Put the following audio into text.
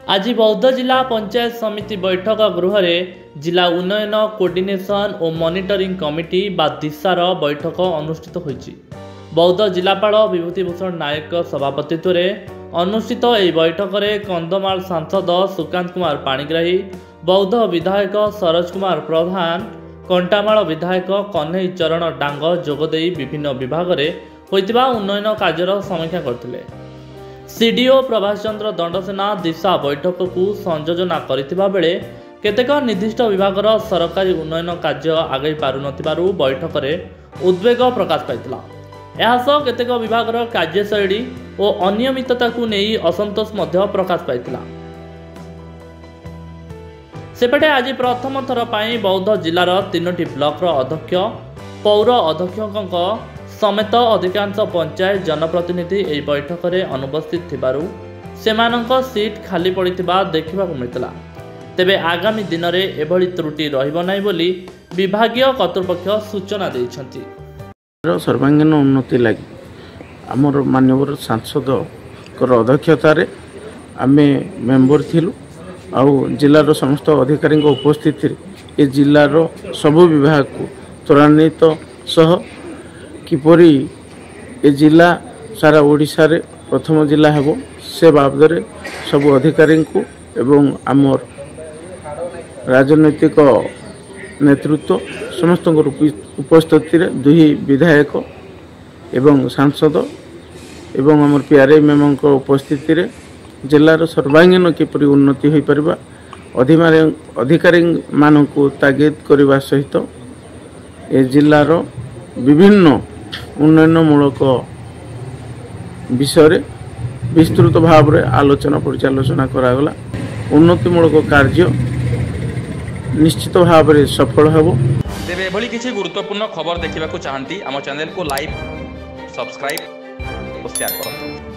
आज बौद्ध जिला पंचायत समिति बैठक गृह जिला उन्नयन कोऑर्डिनेशन और मॉनिटरिंग कमिटी बा दिशार बैठक अनुष्ठित होईछि। बौद्ध जिलापाल विभूतिभूषण नायक सभापतित्व में अनुष्ठित यह बैठक में कंधमाल सांसद सुकांत कुमार पाणिग्राही, बौद्ध विधायक सरोज कुमार प्रधान, कंटामाल विधायक कन्हई चरण डांग जोगदे विभिन्न विभाग में होइतिबा उन्नयन कार्यर समीक्षा करथिले। सीडीओ प्रभाष चंद्र दंडसेना दिशा बैठक को संयोजना करथिबा बेले केतेक निर्दिष्ट विभागर सरकारी उन्नयन कार्य आगे पारु नथिबारु बैठक में उद्वेग प्रकाश पाइतिला। एहासह केतेक विभागर कार्यशैली और अनियमितता को नहीं असंतोष मध्य प्रकाश पाइतिला। सेपटे आज प्रथम थर पर बौद्ध जिलार 3टी ब्लॉक अध्यक्ष, पौर अध्यक्षों समेत अधिकांश पंचायत जनप्रतिनिधि यह बैठक में अनुपस्थित थिबारु सेमानंक सीट खाली पड़िथिबा देखिबा को मिलता। तेबे आगामी दिन में एभली त्रुटि रहिबो नै बोली विभागीय कर्तृपक्ष सूचना दैछन्ति। सर्वांगीन उन्नति लगी आमर माननीय सांसद अध्यक्षतार आमे मेंबर थिलु आउ जिलार समस्त अधिकारी उपस्थिति ए जिलार सबु विभाग को त्वरान्वित सह किपरि ए जिला सारा ओडिशा रे प्रथम जिला हेबो से बाबद सबु अधिकारी को एवं आमर राजनैतिक नेतृत्व समस्त उपस्थिति रे दुही विधायक एवं सांसद एवं आमर पीआरआई मेम उपस्थिति रे जिलार सर्वांगीन किपरि उन्नति होई परिबा अधिकारी मानकु तागिद करबा सहित ए जिलार विभिन्न उन्नयनमूलक विषय विस्तृत भाव में आलोचना परिचालना करागला। उन्नतिमूलक कार्य निश्चित भाव में सफल हेबो। तेबे एभली किछि गुरुत्वपूर्ण खबर देखिबा को चाहंती आम चैनल को लाइक, सब्सक्राइब और शेयर करंतु।